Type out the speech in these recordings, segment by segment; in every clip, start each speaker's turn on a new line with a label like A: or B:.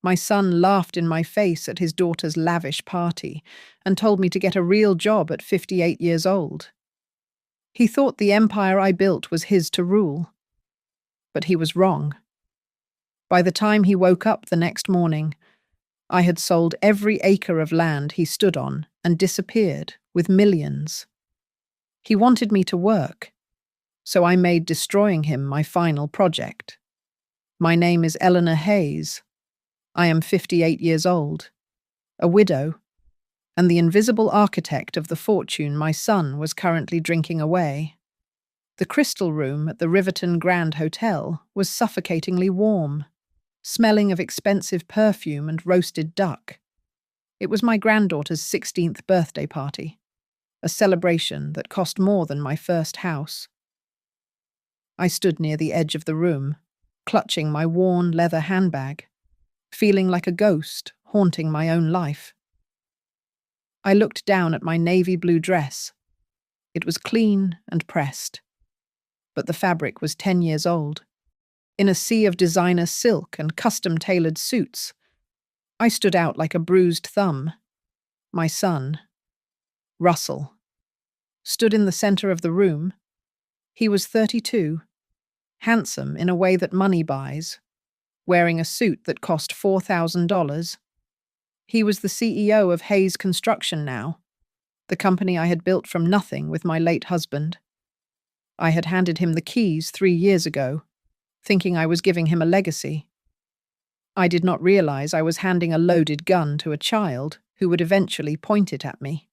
A: My son laughed in my face at his daughter's lavish party and told me to get a real job at 58 years old. He thought the empire I built was his to rule. But he was wrong. By the time he woke up the next morning, I had sold every acre of land he stood on and disappeared with millions. He wanted me to work, so I made destroying him my final project. My name is Eleanor Hayes. I am 58 years old, a widow, and the invisible architect of the fortune my son was currently drinking away. The crystal room at the Riverton Grand Hotel was suffocatingly warm, smelling of expensive perfume and roasted duck. It was my granddaughter's 16th birthday party, a celebration that cost more than my first house. I stood near the edge of the room, clutching my worn leather handbag, feeling like a ghost haunting my own life. I looked down at my navy blue dress. It was clean and pressed, but the fabric was 10 years old. In a sea of designer silk and custom-tailored suits, I stood out like a bruised thumb. My son, Russell, stood in the center of the room. He was 32, handsome in a way that money buys, wearing a suit that cost $4,000. He was the CEO of Hayes Construction now, the company I had built from nothing with my late husband. I had handed him the keys 3 years ago, thinking I was giving him a legacy. I did not realize I was handing a loaded gun to a child who would eventually point it at me.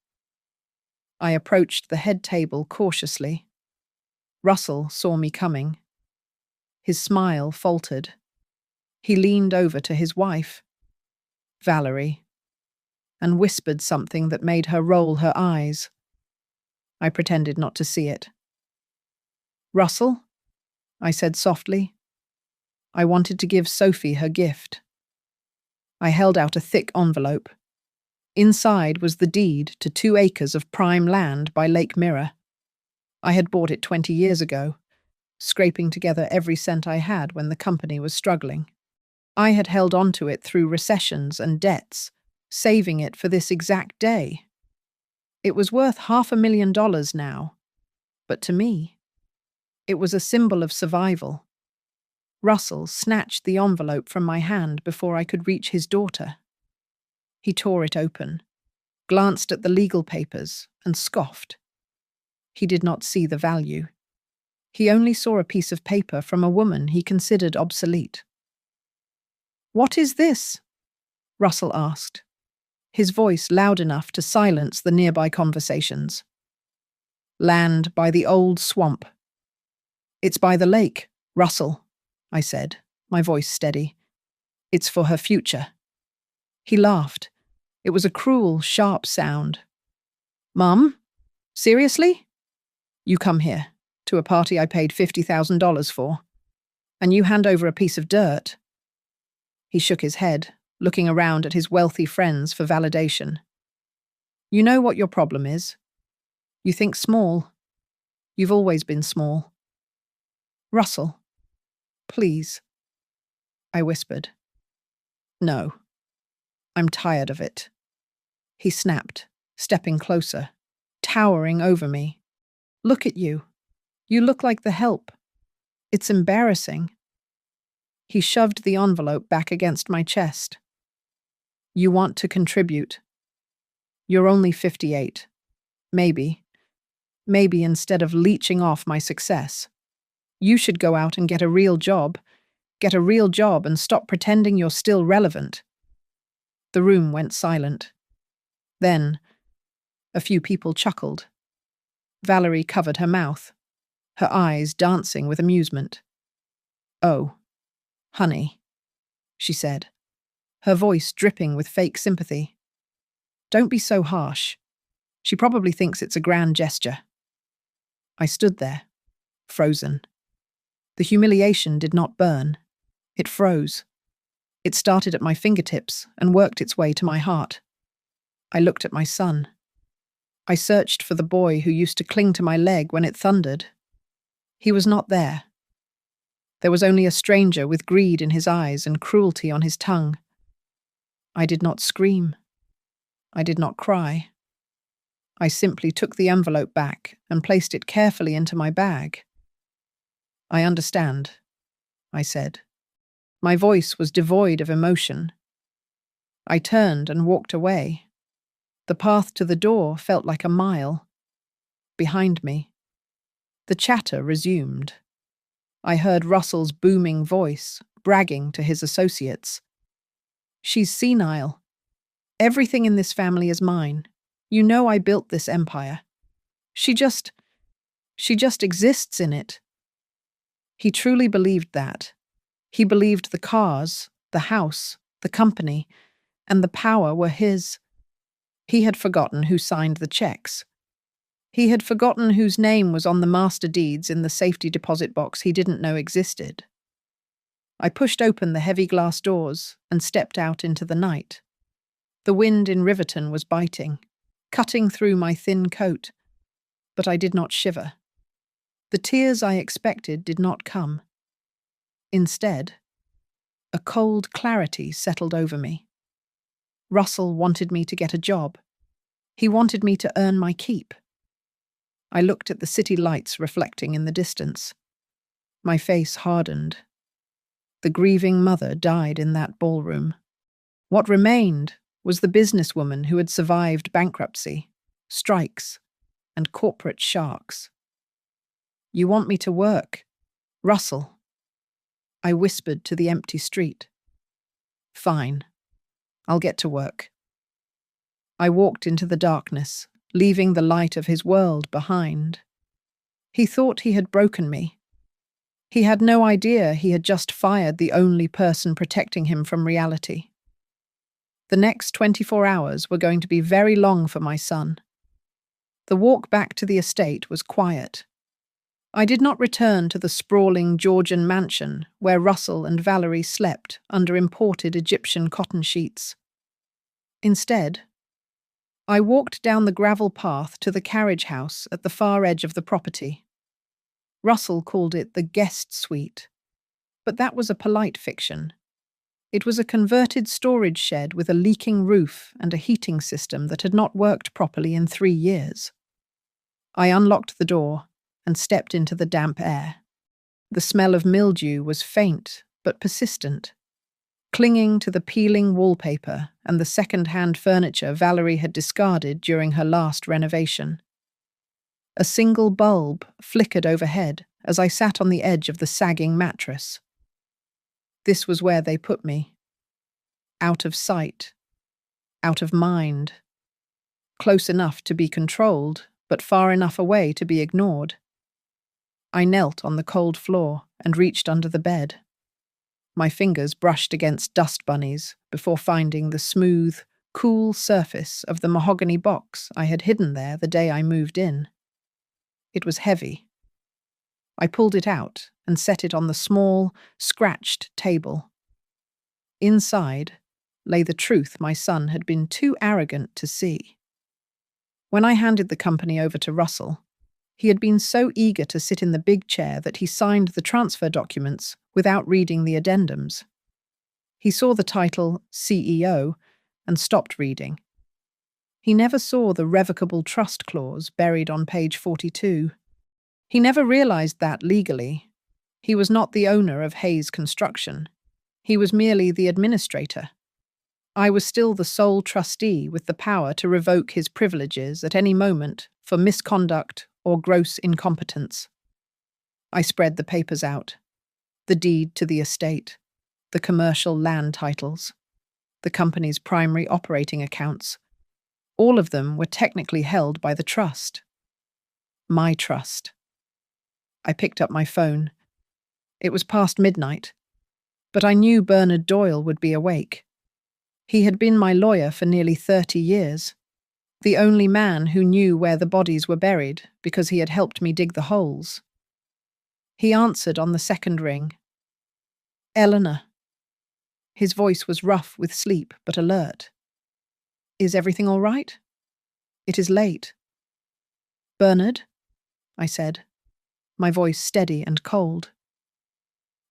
A: I approached the head table cautiously. Russell saw me coming. His smile faltered. He leaned over to his wife, Valerie, and whispered something that made her roll her eyes. I pretended not to see it. "Russell," I said softly. I wanted to give Sophie her gift. I held out a thick envelope. Inside was the deed to 2 acres of prime land by Lake Mirror. I had bought it 20 years ago, scraping together every cent I had when the company was struggling. I had held on to it through recessions and debts, saving it for this exact day. It was worth $500,000 now, but to me, it was a symbol of survival. Russell snatched the envelope from my hand before I could reach his daughter. He tore it open, glanced at the legal papers, and scoffed. He did not see the value. He only saw a piece of paper from a woman he considered obsolete. "What is this?" Russell asked, his voice loud enough to silence the nearby conversations. "Land by the old swamp." "It's by the lake, Russell," I said, my voice steady. "It's for her future." He laughed. It was a cruel, sharp sound. "Mum? Seriously? You come here, to a party I paid $50,000 for, and you hand over a piece of dirt?" He shook his head, looking around at his wealthy friends for validation. "You know what your problem is. You think small. You've always been small. Russell, please," I whispered. "No. I'm tired of it." He snapped, stepping closer, towering over me. "Look at you. You look like the help. It's embarrassing." He shoved the envelope back against my chest. "You want to contribute. You're only 58. Maybe instead of leeching off my success, you should go out and get a real job. Get a real job and stop pretending you're still relevant." The room went silent. Then, a few people chuckled. Valerie covered her mouth, her eyes dancing with amusement. "Oh, honey," she said, her voice dripping with fake sympathy. "Don't be so harsh. She probably thinks it's a grand gesture." I stood there, frozen. The humiliation did not burn. It froze. It started at my fingertips and worked its way to my heart. I looked at my son. I searched for the boy who used to cling to my leg when it thundered. He was not there. There was only a stranger with greed in his eyes and cruelty on his tongue. I did not scream. I did not cry. I simply took the envelope back and placed it carefully into my bag. I understand, I said. My voice was devoid of emotion. I turned and walked away. The path to the door felt like a mile. Behind me, the chatter resumed. I heard Russell's booming voice, bragging to his associates. She's senile. Everything in this family is mine. You know I built this empire. She just exists in it. He truly believed that. He believed the cars, the house, the company, and the power were his. He had forgotten who signed the checks. He had forgotten whose name was on the master deeds in the safety deposit box he didn't know existed. I pushed open the heavy glass doors and stepped out into the night. The wind in Riverton was biting, cutting through my thin coat, but I did not shiver. The tears I expected did not come. Instead, a cold clarity settled over me. Russell wanted me to get a job. He wanted me to earn my keep. I looked at the city lights reflecting in the distance. My face hardened. The grieving mother died in that ballroom. What remained was the businesswoman who had survived bankruptcy, strikes, and corporate sharks. You want me to work, Russell? I whispered to the empty street. Fine, I'll get to work. I walked into the darkness, leaving the light of his world behind. He thought he had broken me. He had no idea he had just fired the only person protecting him from reality. The next 24 hours were going to be very long for my son. The walk back to the estate was quiet. I did not return to the sprawling Georgian mansion where Russell and Valerie slept under imported Egyptian cotton sheets. Instead, I walked down the gravel path to the carriage house at the far edge of the property. Russell called it the guest suite, but that was a polite fiction. It was a converted storage shed with a leaking roof and a heating system that had not worked properly in 3 years. I unlocked the door and stepped into the damp air. The smell of mildew was faint but persistent, clinging to the peeling wallpaper and the second-hand furniture Valerie had discarded during her last renovation. A single bulb flickered overhead as I sat on the edge of the sagging mattress. This was where they put me. Out of sight. Out of mind. Close enough to be controlled, but far enough away to be ignored. I knelt on the cold floor and reached under the bed. My fingers brushed against dust bunnies before finding the smooth, cool surface of the mahogany box I had hidden there the day I moved in. It was heavy. I pulled it out and set it on the small, scratched table. Inside lay the truth my son had been too arrogant to see. When I handed the company over to Russell, he had been so eager to sit in the big chair that he signed the transfer documents without reading the addendums. He saw the title CEO and stopped reading. He never saw the revocable trust clause buried on page 42. He never realized that legally, he was not the owner of Hayes Construction. He was merely the administrator. I was still the sole trustee with the power to revoke his privileges at any moment for misconduct or gross incompetence. I spread the papers out. The deed to the estate, the commercial land titles, the company's primary operating accounts. All of them were technically held by the trust. My trust. I picked up my phone. It was past midnight, but I knew Bernard Doyle would be awake. He had been my lawyer for nearly 30 years, the only man who knew where the bodies were buried because he had helped me dig the holes. He answered on the second ring. Eleanor. His voice was rough with sleep but alert. Is everything all right? It is late. Bernard, I said, my voice steady and cold.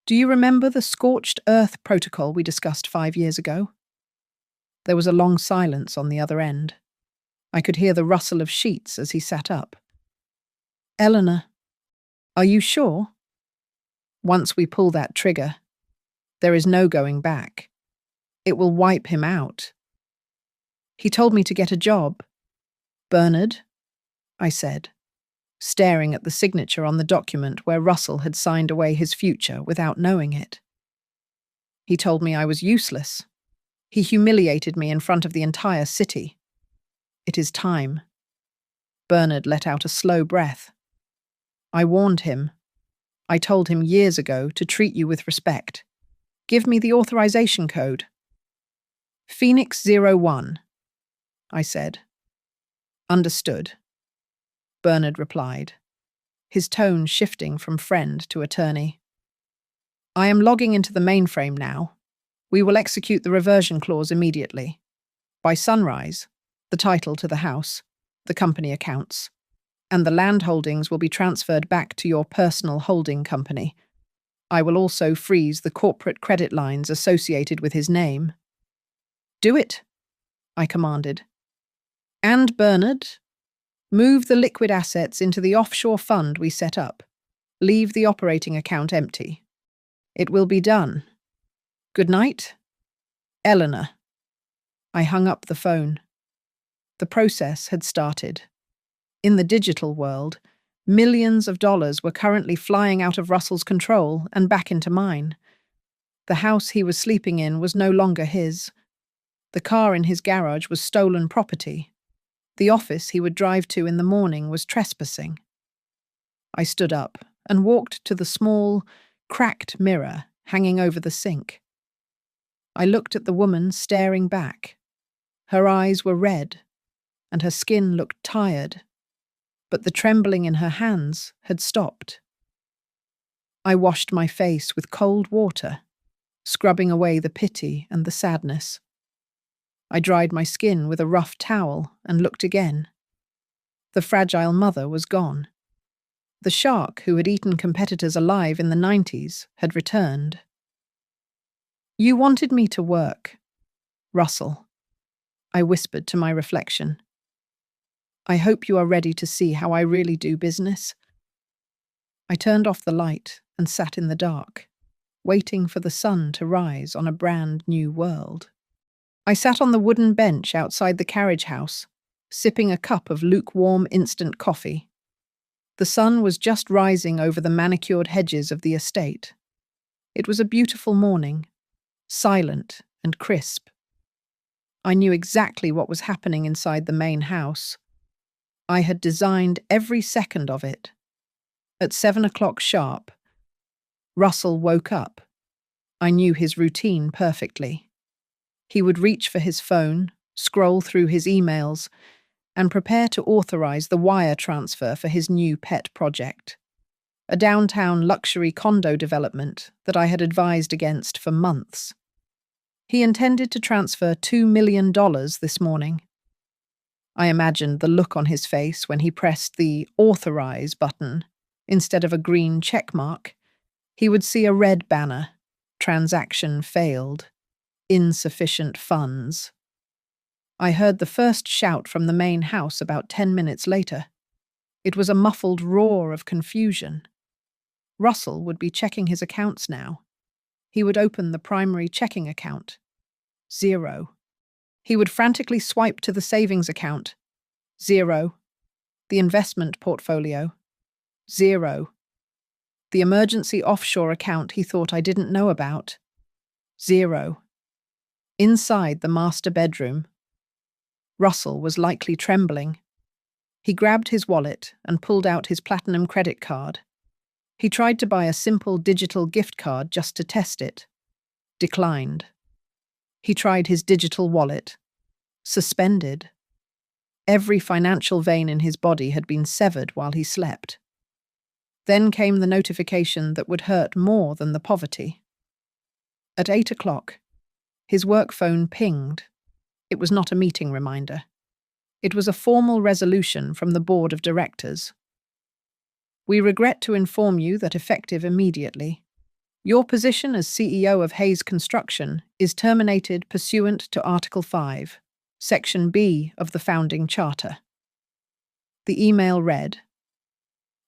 A: Do you remember the scorched earth protocol we discussed 5 years ago? There was a long silence on the other end. I could hear the rustle of sheets as he sat up. "Eleanor, are you sure? Once we pull that trigger, there is no going back. It will wipe him out." "He told me to get a job." "Bernard?" I said, staring at the signature on the document where Russell had signed away his future without knowing it. "He told me I was useless. He humiliated me in front of the entire city. It is time." Bernard let out a slow breath. "I warned him. I told him years ago to treat you with respect. Give me the authorization code." "Phoenix 01, I said. "Understood," Bernard replied, his tone shifting from friend to attorney. "I am logging into the mainframe now. We will execute the reversion clause immediately. By sunrise, the title to the house, the company accounts, and the land holdings will be transferred back to your personal holding company. I will also freeze the corporate credit lines associated with his name." "Do it," I commanded. "And Bernard, move the liquid assets into the offshore fund we set up. Leave the operating account empty." "It will be done. Good night, Eleanor." I hung up the phone. The process had started. In the digital world, millions of dollars were currently flying out of Russell's control and back into mine. The house he was sleeping in was no longer his. The car in his garage was stolen property. The office he would drive to in the morning was trespassing. I stood up and walked to the small, cracked mirror hanging over the sink. I looked at the woman staring back. Her eyes were red, and her skin looked tired, but the trembling in her hands had stopped. I washed my face with cold water, scrubbing away the pity and the sadness. I dried my skin with a rough towel and looked again. The fragile mother was gone. The shark who had eaten competitors alive in the 90s had returned. "You wanted me to work, Russell," I whispered to my reflection. "I hope you are ready to see how I really do business." I turned off the light and sat in the dark, waiting for the sun to rise on a brand new world. I sat on the wooden bench outside the carriage house, sipping a cup of lukewarm instant coffee. The sun was just rising over the manicured hedges of the estate. It was a beautiful morning, silent and crisp. I knew exactly what was happening inside the main house. I had designed every second of it. At 7 o'clock sharp, Russell woke up. I knew his routine perfectly. He would reach for his phone, scroll through his emails, and prepare to authorize the wire transfer for his new pet project, a downtown luxury condo development that I had advised against for months. He intended to transfer $2 million this morning. I imagined the look on his face when he pressed the authorize button instead of a green check mark. He would see a red banner, transaction failed, insufficient funds. I heard the first shout from the main house about 10 minutes later. It was a muffled roar of confusion. Russell would be checking his accounts now. He would open the primary checking account. 0. He would frantically swipe to the savings account. 0. The investment portfolio. 0. The emergency offshore account he thought I didn't know about. 0. Inside the master bedroom, Russell was likely trembling. He grabbed his wallet and pulled out his platinum credit card. He tried to buy a simple digital gift card just to test it. Declined. He tried his digital wallet. Suspended. Every financial vein in his body had been severed while he slept. Then came the notification that would hurt more than the poverty. At 8 o'clock, his work phone pinged. It was not a meeting reminder. It was a formal resolution from the board of directors. "We regret to inform you that effective immediately, Your position as CEO of Hayes Construction is terminated pursuant to Article 5, Section B of the Founding Charter. The email read,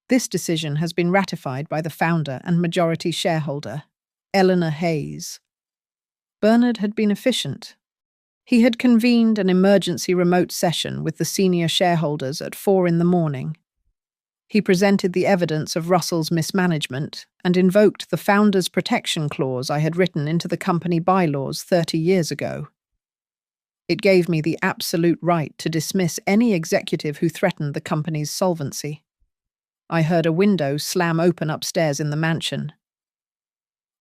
A: "This decision has been ratified by the founder and majority shareholder, Eleanor Hayes." Bernard had been efficient. He had convened an emergency remote session with the senior shareholders at 4 a.m. He presented the evidence of Russell's mismanagement and invoked the founder's protection clause I had written into the company bylaws 30 years ago. It gave me the absolute right to dismiss any executive who threatened the company's solvency. I heard a window slam open upstairs in the mansion.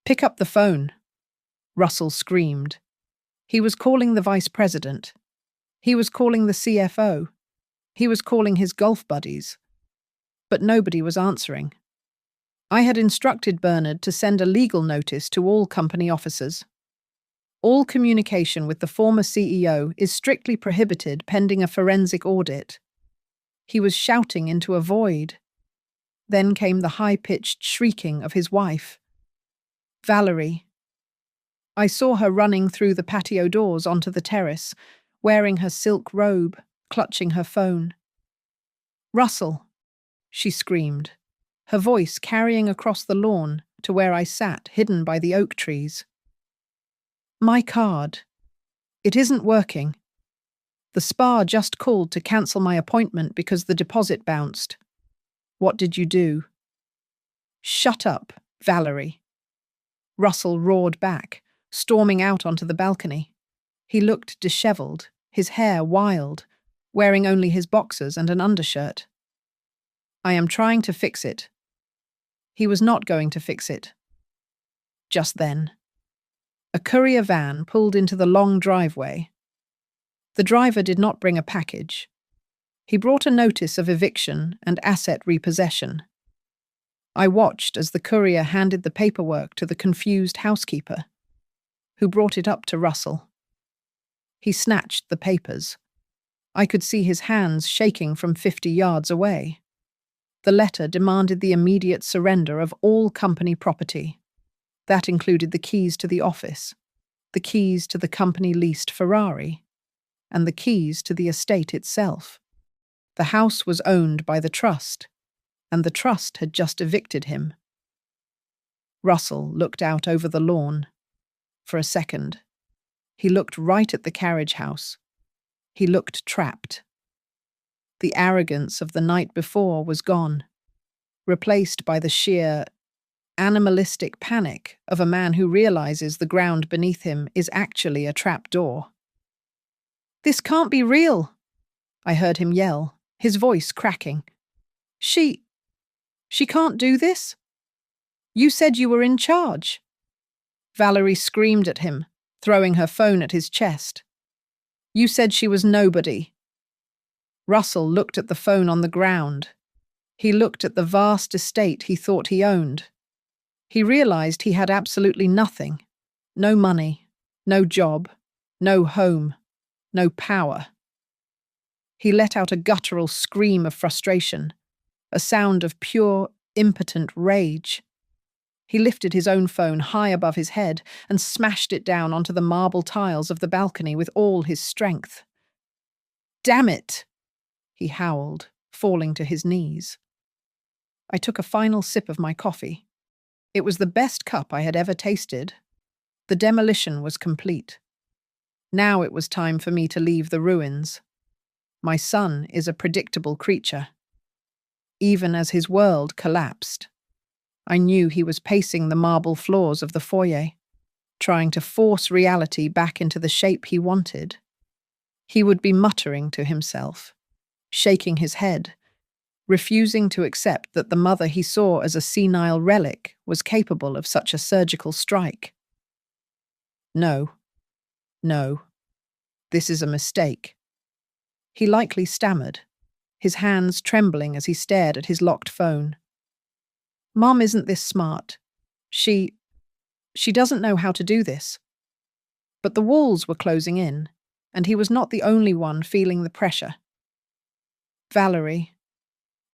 A: "Pick up the phone," Russell screamed. He was calling the vice president. He was calling the CFO. He was calling his golf buddies. But nobody was answering. I had instructed Bernard to send a legal notice to all company officers. All communication with the former CEO is strictly prohibited pending a forensic audit. He was shouting into a void. Then came the high-pitched shrieking of his wife. Valerie. I saw her running through the patio doors onto the terrace, wearing her silk robe, clutching her phone. "Russell," she screamed, her voice carrying across the lawn to where I sat, hidden by the oak trees. "My card. It isn't working. The spa just called to cancel my appointment because the deposit bounced. What did you do?" "Shut up, Valerie." Russell roared back, storming out onto the balcony. He looked disheveled, his hair wild, wearing only his boxers and an undershirt. "I am trying to fix it." He was not going to fix it. Just then, a courier van pulled into the long driveway. The driver did not bring a package. He brought a notice of eviction and asset repossession. I watched as the courier handed the paperwork to the confused housekeeper, who brought it up to Russell. He snatched the papers. I could see his hands shaking from 50 yards away. The letter demanded the immediate surrender of all company property. That included the keys to the office, the keys to the company-leased Ferrari, and the keys to the estate itself. The house was owned by the trust, and the trust had just evicted him. Russell looked out over the lawn. For a second, he looked right at the carriage house. He looked trapped. The arrogance of the night before was gone, replaced by the sheer, animalistic panic of a man who realizes the ground beneath him is actually a trap door. "This can't be real," I heard him yell, his voice cracking. She can't do this? You said you were in charge." Valerie screamed at him, throwing her phone at his chest. "You said she was nobody." Russell looked at the phone on the ground. He looked at the vast estate he thought he owned. He realized he had absolutely nothing. No money, no job, no home, no power. He let out a guttural scream of frustration, a sound of pure, impotent rage. He lifted his own phone high above his head and smashed it down onto the marble tiles of the balcony with all his strength. "Damn it!" he howled, falling to his knees. I took a final sip of my coffee. It was the best cup I had ever tasted. The demolition was complete. Now it was time for me to leave the ruins. My son is a predictable creature. Even as his world collapsed, I knew he was pacing the marble floors of the foyer, trying to force reality back into the shape he wanted. He would be muttering to himself, shaking his head, refusing to accept that the mother he saw as a senile relic was capable of such a surgical strike. No, this is a mistake. He likely stammered, his hands trembling as he stared at his locked phone. "Mom isn't this smart. She doesn't know how to do this." But the walls were closing in, and he was not the only one feeling the pressure. Valerie,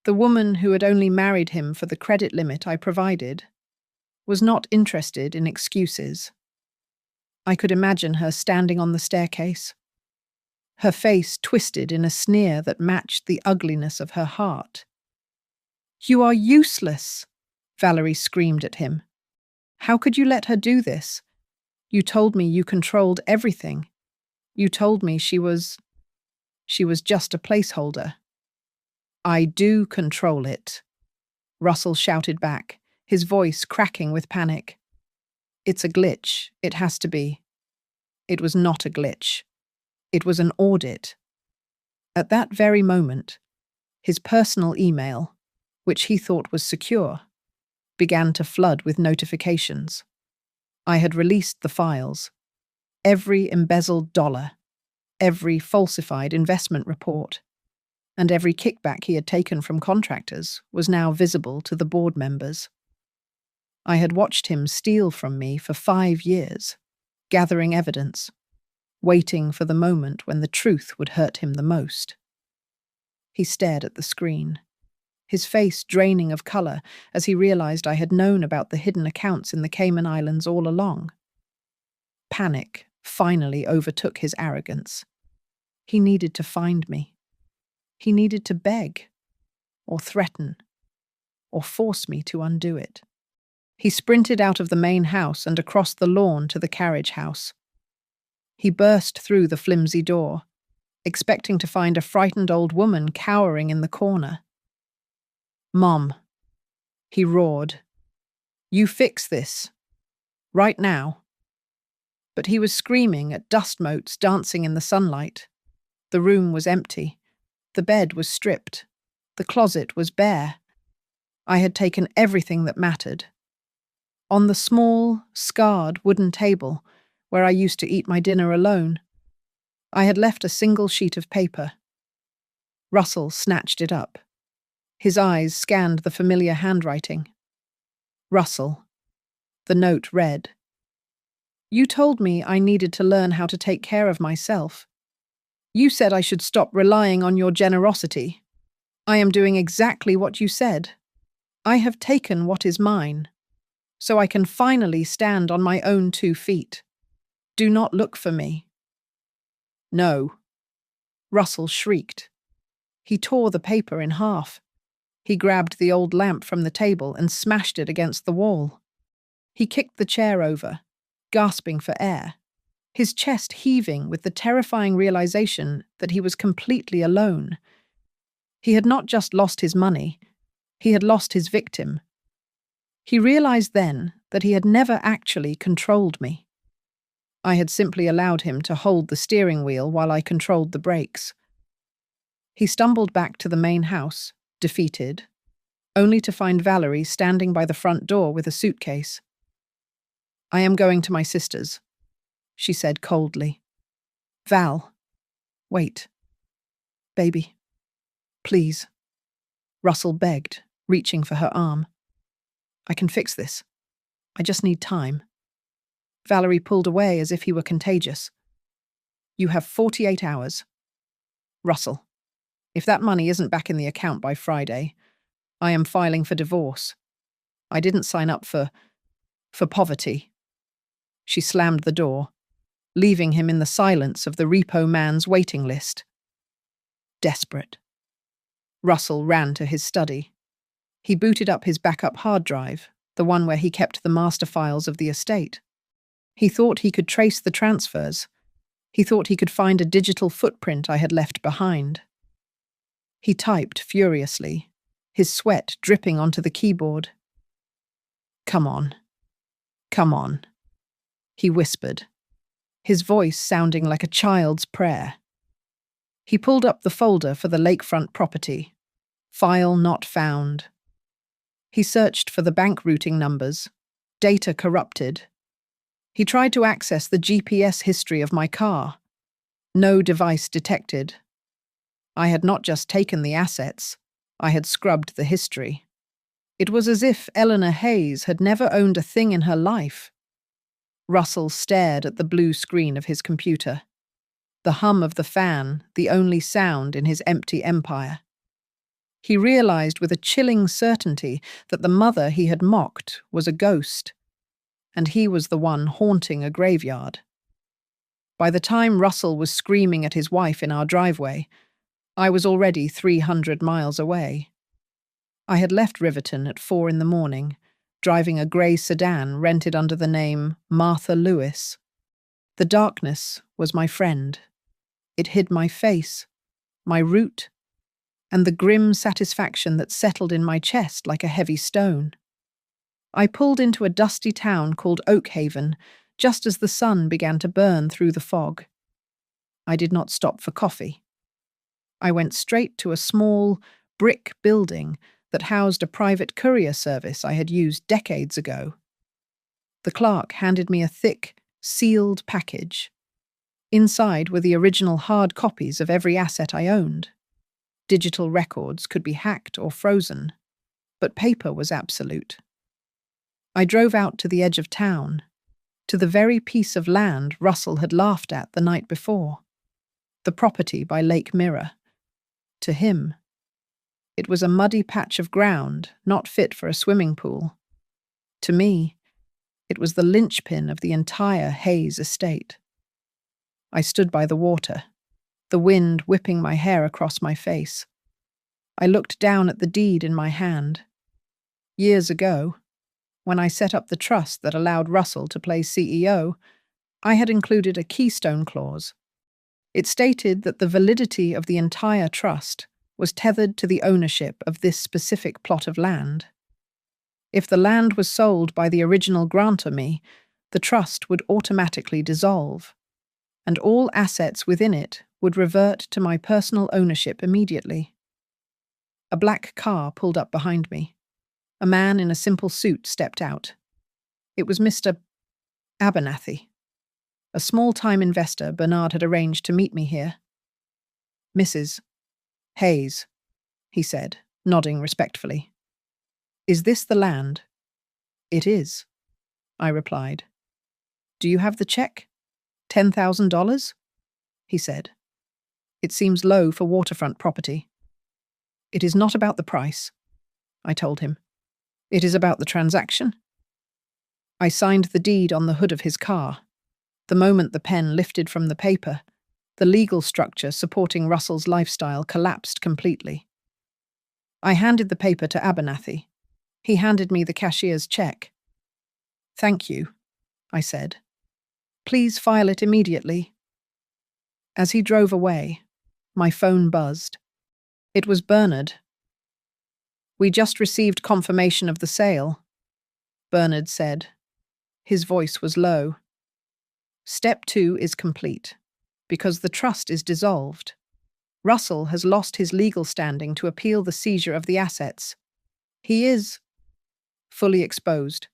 A: the woman who had only married him for the credit limit I provided, was not interested in excuses. I could imagine her standing on the staircase, her face twisted in a sneer that matched the ugliness of her heart. "You are useless," Valerie screamed at him. "How could you let her do this? You told me you controlled everything. You told me she was just a placeholder." "I do control it," Russell shouted back, his voice cracking with panic. "It's a glitch. It has to be." It was not a glitch. It was an audit. At that very moment, his personal email, which he thought was secure, began to flood with notifications. I had released the files. Every embezzled dollar, every falsified investment report, and every kickback he had taken from contractors was now visible to the board members. I had watched him steal from me for 5 years, gathering evidence, waiting for the moment when the truth would hurt him the most. He stared at the screen, his face draining of color as he realized I had known about the hidden accounts in the Cayman Islands all along. Panic finally overtook his arrogance. He needed to find me. He needed to beg, or threaten, or force me to undo it. He sprinted out of the main house and across the lawn to the carriage house. He burst through the flimsy door, expecting to find a frightened old woman cowering in the corner. "Mom," he roared, "you fix this. Right now." But he was screaming at dust motes dancing in the sunlight. The room was empty. The bed was stripped. The closet was bare. I had taken everything that mattered. On the small, scarred wooden table, where I used to eat my dinner alone, I had left a single sheet of paper. Russell snatched it up. His eyes scanned the familiar handwriting. Russell. The note read, "You told me I needed to learn how to take care of myself. You said I should stop relying on your generosity. I am doing exactly what you said. I have taken what is mine, so I can finally stand on my own 2 feet. Do not look for me." "No," Russell shrieked. He tore the paper in half. He grabbed the old lamp from the table and smashed it against the wall. He kicked the chair over, gasping for air, his chest heaving with the terrifying realization that he was completely alone. He had not just lost his money, he had lost his victim. He realized then that he had never actually controlled me. I had simply allowed him to hold the steering wheel while I controlled the brakes. He stumbled back to the main house, defeated, only to find Valerie standing by the front door with a suitcase. "I am going to my sister's," she said coldly. "Val, wait. Baby, please," Russell begged, reaching for her arm. "I can fix this. I just need time." Valerie pulled away as if he were contagious. "You have 48 hours. Russell, if that money isn't back in the account by Friday, I am filing for divorce. I didn't sign up for poverty." She slammed the door, leaving him in the silence of the repo man's waiting list. Desperate, Russell ran to his study. He booted up his backup hard drive, the one where he kept the master files of the estate. He thought he could trace the transfers. He thought he could find a digital footprint I had left behind. He typed furiously, his sweat dripping onto the keyboard. Come on, he whispered, his voice sounding like a child's prayer. He pulled up the folder for the lakefront property. File not found. He searched for the bank routing numbers. Data corrupted. He tried to access the GPS history of my car. No device detected. I had not just taken the assets, I had scrubbed the history. It was as if Eleanor Hayes had never owned a thing in her life. Russell stared at the blue screen of his computer. The hum of the fan, the only sound in his empty empire. He realized with a chilling certainty that the mother he had mocked was a ghost, and he was the one haunting a graveyard. By the time Russell was screaming at his wife in our driveway, I was already 300 miles away. I had left Riverton at 4 in the morning, driving a grey sedan rented under the name Martha Lewis. The darkness was my friend. It hid my face, my route, and the grim satisfaction that settled in my chest like a heavy stone. I pulled into a dusty town called Oakhaven just as the sun began to burn through the fog. I did not stop for coffee. I went straight to a small, brick building that housed a private courier service I had used decades ago. The clerk handed me a thick, sealed package. Inside were the original hard copies of every asset I owned. Digital records could be hacked or frozen, but paper was absolute. I drove out to the edge of town, to the very piece of land Russell had laughed at the night before, the property by Lake Mirror. To him, it was a muddy patch of ground not fit for a swimming pool. To me, it was the linchpin of the entire Hayes estate. I stood by the water, the wind whipping my hair across my face. I looked down at the deed in my hand. Years ago, when I set up the trust that allowed Russell to play CEO, I had included a keystone clause. It stated that the validity of the entire trust was tethered to the ownership of this specific plot of land. If the land was sold by the original grantor me, the trust would automatically dissolve, and all assets within it would revert to my personal ownership immediately. A black car pulled up behind me. A man in a simple suit stepped out. It was Mr. Abernathy, a small-time investor Bernard had arranged to meet me here. Mrs. Hayes, he said, nodding respectfully. Is this the land? It is, I replied. Do you have the check? $10,000? He said. It seems low for waterfront property. It is not about the price, I told him. It is about the transaction. I signed the deed on the hood of his car. The moment the pen lifted from the paper, the legal structure supporting Russell's lifestyle collapsed completely. I handed the paper to Abernathy. He handed me the cashier's check. Thank you, I said. Please file it immediately. As he drove away, my phone buzzed. It was Bernard. We just received confirmation of the sale, Bernard said. His voice was low. Step 2 is complete, because the trust is dissolved. Russell has lost his legal standing to appeal the seizure of the assets. He is fully exposed.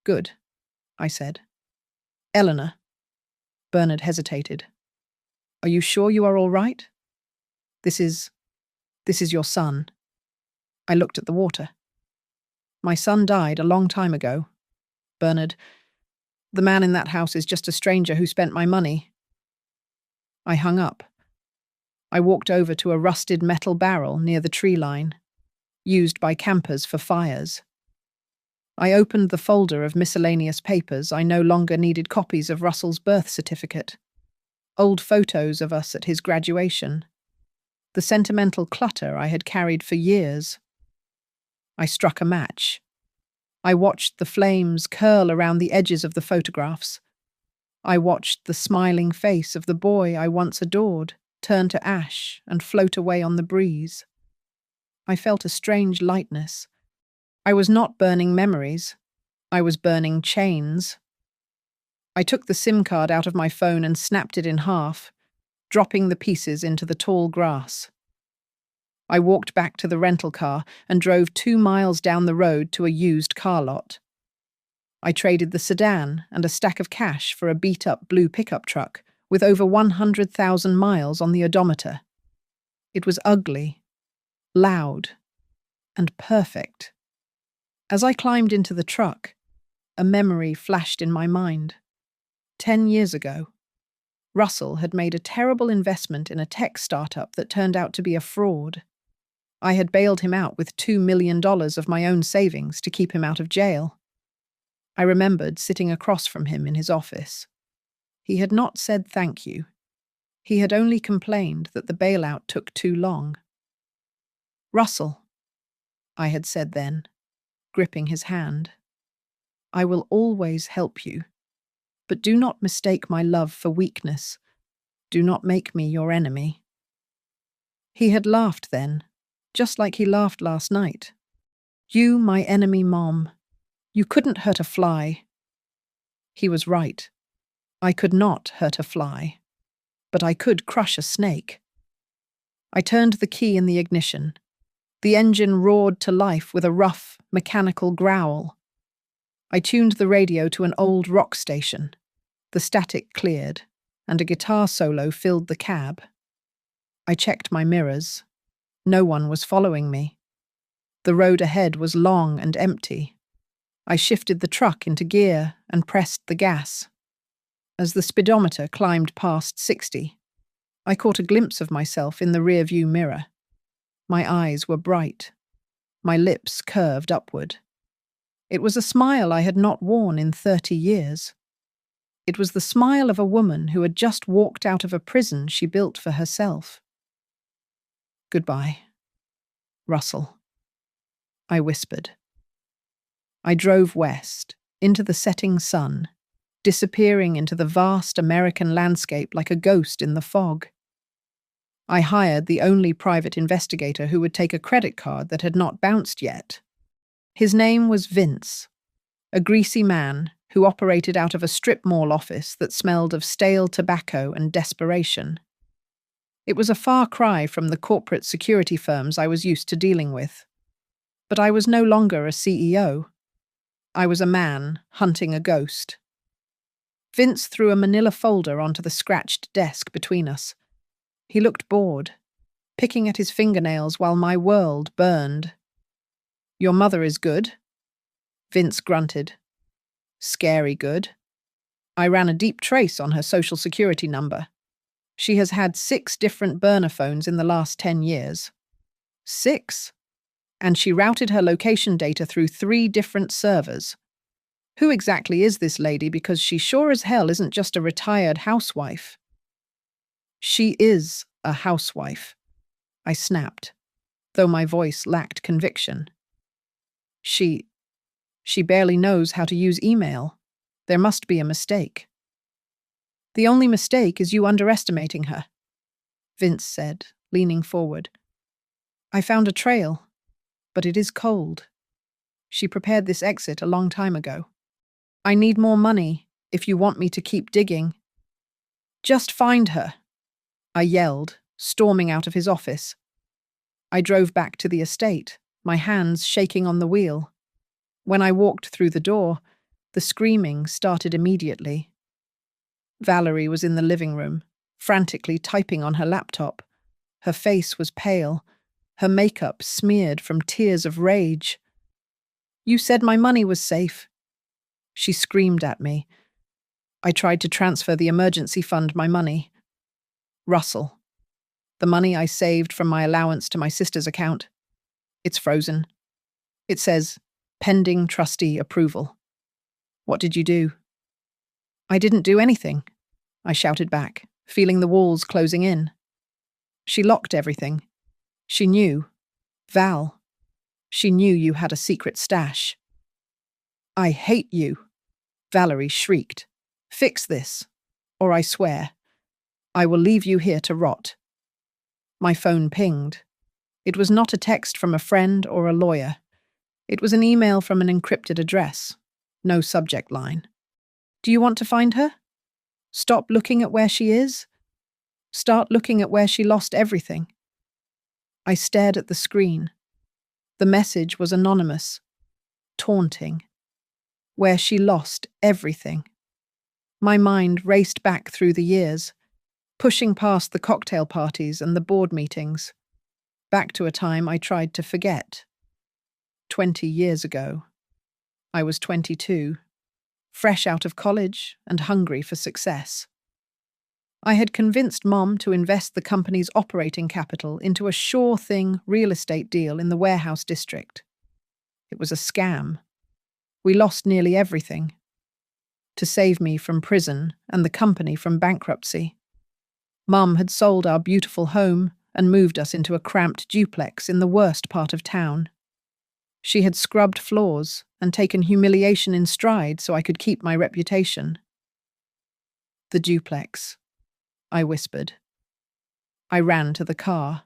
A: Good, I said. Eleanor. Bernard hesitated. Are you sure you are all right? This is your son. I looked at the water. My son died a long time ago. Bernard, the man in that house is just a stranger who spent my money. I hung up. I walked over to a rusted metal barrel near the tree line, used by campers for fires. I opened the folder of miscellaneous papers. I no longer needed copies of Russell's birth certificate, old photos of us at his graduation, the sentimental clutter I had carried for years. I struck a match. I watched the flames curl around the edges of the photographs. I watched the smiling face of the boy I once adored turn to ash and float away on the breeze. I felt a strange lightness. I was not burning memories. I was burning chains. I took the SIM card out of my phone and snapped it in half, dropping the pieces into the tall grass. I walked back to the rental car and drove 2 miles down the road to a used car lot. I traded the sedan and a stack of cash for a beat-up blue pickup truck with over 100,000 miles on the odometer. It was ugly, loud, and perfect. As I climbed into the truck, a memory flashed in my mind. 10 years ago, Russell had made a terrible investment in a tech startup that turned out to be a fraud. I had bailed him out with $2 million of my own savings to keep him out of jail. I remembered sitting across from him in his office. He had not said thank you. He had only complained that the bailout took too long. "Russell," I had said then, gripping his hand, "I will always help you, but do not mistake my love for weakness. Do not make me your enemy." He had laughed then, just like he laughed last night. "You, my enemy, Mom. You couldn't hurt a fly." He was right. I could not hurt a fly, but I could crush a snake. I turned the key in the ignition. The engine roared to life with a rough, mechanical growl. I tuned the radio to an old rock station. The static cleared, and a guitar solo filled the cab. I checked my mirrors. No one was following me. The road ahead was long and empty. I shifted the truck into gear and pressed the gas. As the speedometer climbed past 60, I caught a glimpse of myself in the rearview mirror. My eyes were bright. My lips curved upward. It was a smile I had not worn in 30 years. It was the smile of a woman who had just walked out of a prison she built for herself. "Goodbye, Russell," I whispered. I drove west, into the setting sun, disappearing into the vast American landscape like a ghost in the fog. I hired the only private investigator who would take a credit card that had not bounced yet. His name was Vince, a greasy man who operated out of a strip mall office that smelled of stale tobacco and desperation. It was a far cry from the corporate security firms I was used to dealing with. But I was no longer a CEO. I was a man hunting a ghost. Vince threw a manila folder onto the scratched desk between us. He looked bored, picking at his fingernails while my world burned. "Your mother is good?" Vince grunted. "Scary good. I ran a deep trace on her social security number. She has had 6 different burner phones in the last 10 years. 6? And she routed her location data through 3 different servers. Who exactly is this lady, because she sure as hell isn't just a retired housewife." "She is a housewife," I snapped, though my voice lacked conviction. She barely knows how to use email. There must be a mistake." "The only mistake is you underestimating her," Vince said, leaning forward. "I found a trail, but it is cold. She prepared this exit a long time ago. I need more money if you want me to keep digging." "Just find her," I yelled, storming out of his office. I drove back to the estate, my hands shaking on the wheel. When I walked through the door, the screaming started immediately. Valerie was in the living room, frantically typing on her laptop. Her face was pale, her makeup smeared from tears of rage. "You said my money was safe," she screamed at me. I tried to transfer the emergency fund my money. "Russell, the money I saved from my allowance to my sister's account. It's frozen. It says, pending trustee approval." "What did you do?" "I didn't do anything," I shouted back, feeling the walls closing in. "She locked everything. She knew. Val. She knew you had a secret stash." "I hate you," Valerie shrieked. "Fix this, or I swear, I will leave you here to rot." My phone pinged. It was not a text from a friend or a lawyer. It was an email from an encrypted address. No subject line. "Do you want to find her? Stop looking at where she is. Start looking at where she lost everything." I stared at the screen. The message was anonymous, taunting. Where she lost everything. My mind raced back through the years, pushing past the cocktail parties and the board meetings, back to a time I tried to forget. 20 years ago. I was 22, fresh out of college and hungry for success. I had convinced Mom to invest the company's operating capital into a sure-thing real estate deal in the warehouse district. It was a scam. We lost nearly everything. To save me from prison and the company from bankruptcy, Mum had sold our beautiful home and moved us into a cramped duplex in the worst part of town. She had scrubbed floors and taken humiliation in stride so I could keep my reputation. The duplex, I whispered. I ran to the car.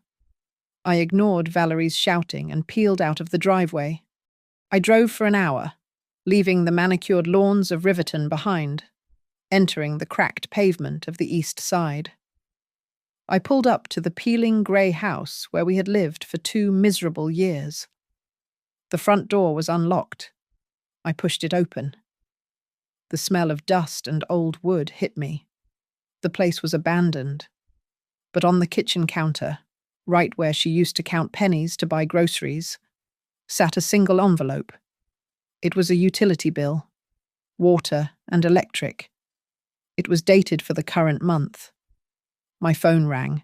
A: I ignored Valerie's shouting and peeled out of the driveway. I drove for an hour, leaving the manicured lawns of Riverton behind, entering the cracked pavement of the east side. I pulled up to the peeling grey house where we had lived for 2 miserable years. The front door was unlocked. I pushed it open. The smell of dust and old wood hit me. The place was abandoned. But on the kitchen counter, right where she used to count pennies to buy groceries, sat a single envelope. It was a utility bill, water and electric. It was dated for the current month. My phone rang.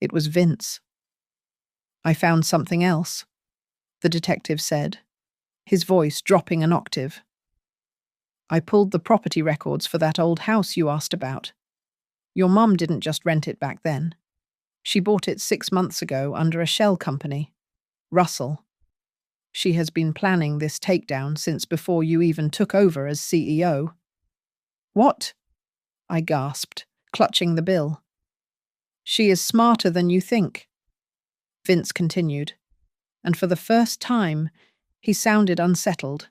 A: It was Vince. I found something else, the detective said, his voice dropping an octave. I pulled the property records for that old house you asked about. Your mum didn't just rent it back then. She bought it 6 months ago under a shell company, Russell. She has been planning this takedown since before you even took over as CEO. What? I gasped, clutching the bill. She is smarter than you think, Vince continued, and for the first time, he sounded unsettled.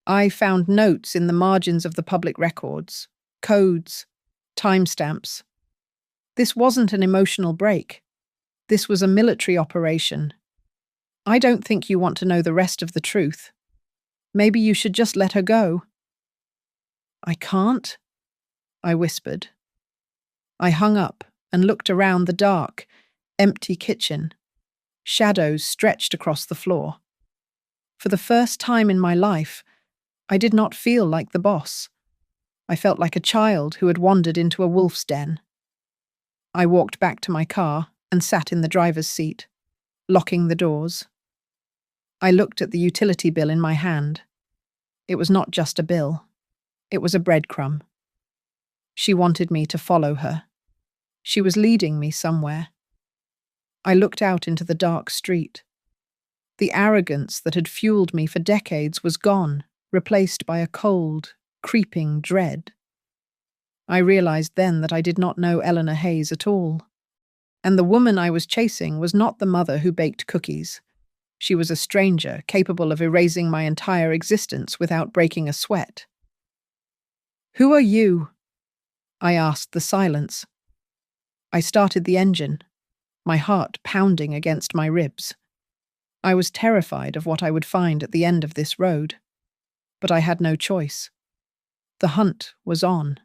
A: I found notes in the margins of the public records, codes, timestamps. This wasn't an emotional break. This was a military operation. I don't think you want to know the rest of the truth. Maybe you should just let her go. I can't, I whispered. I hung up and looked around the dark, empty kitchen. Shadows stretched across the floor. For the first time in my life, I did not feel like the boss. I felt like a child who had wandered into a wolf's den. I walked back to my car and sat in the driver's seat, locking the doors. I looked at the utility bill in my hand. It was not just a bill. It was a breadcrumb. She wanted me to follow her. She was leading me somewhere. I looked out into the dark street. The arrogance that had fueled me for decades was gone, replaced by a cold, creeping dread. I realized then that I did not know Eleanor Hayes at all. And the woman I was chasing was not the mother who baked cookies. She was a stranger, capable of erasing my entire existence without breaking a sweat. "Who are you?" I asked the silence. I started the engine, my heart pounding against my ribs. I was terrified of what I would find at the end of this road. But I had no choice. The hunt was on,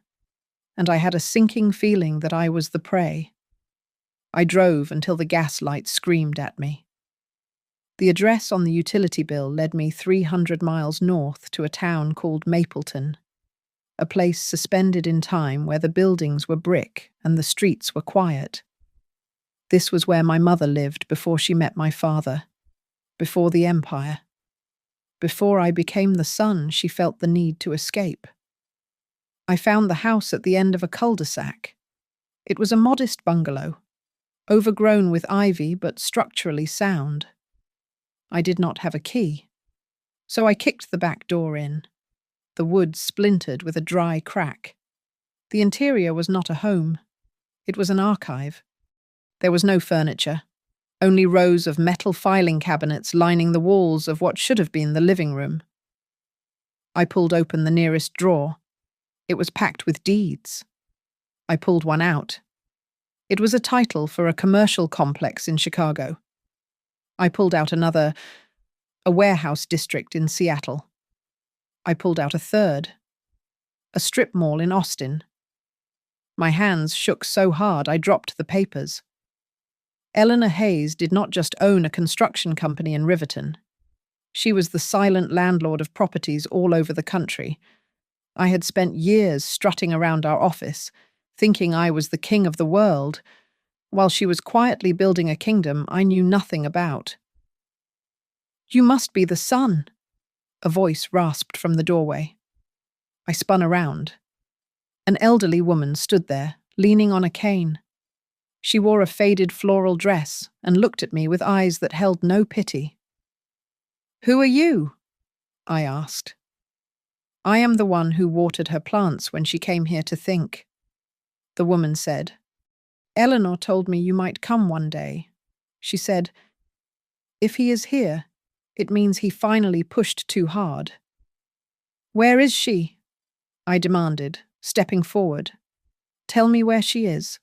A: and I had a sinking feeling that I was the prey. I drove until the gas light screamed at me. The address on the utility bill led me 300 miles north to a town called Mapleton, a place suspended in time where the buildings were brick and the streets were quiet. This was where my mother lived before she met my father, before the empire. Before I became the son she felt the need to escape. I found the house at the end of a cul-de-sac. It was a modest bungalow, overgrown with ivy but structurally sound. I did not have a key, so I kicked the back door in. The wood splintered with a dry crack. The interior was not a home. It was an archive. There was no furniture, only rows of metal filing cabinets lining the walls of what should have been the living room. I pulled open the nearest drawer. It was packed with deeds. I pulled one out. It was a title for a commercial complex in Chicago. I pulled out another, a warehouse district in Seattle. I pulled out a third, a strip mall in Austin. My hands shook so hard I dropped the papers. Eleanor Hayes did not just own a construction company in Riverton. She was the silent landlord of properties all over the country. I had spent years strutting around our office, thinking I was the king of the world, while she was quietly building a kingdom I knew nothing about. "You must be the son," a voice rasped from the doorway. I spun around. An elderly woman stood there, leaning on a cane. She wore a faded floral dress and looked at me with eyes that held no pity. "Who are you?" I asked. "I am the one who watered her plants when she came here to think," the woman said. "Eleanor told me you might come one day. She said, if he is here, it means he finally pushed too hard." "Where is she?" I demanded, stepping forward. "Tell me where she is."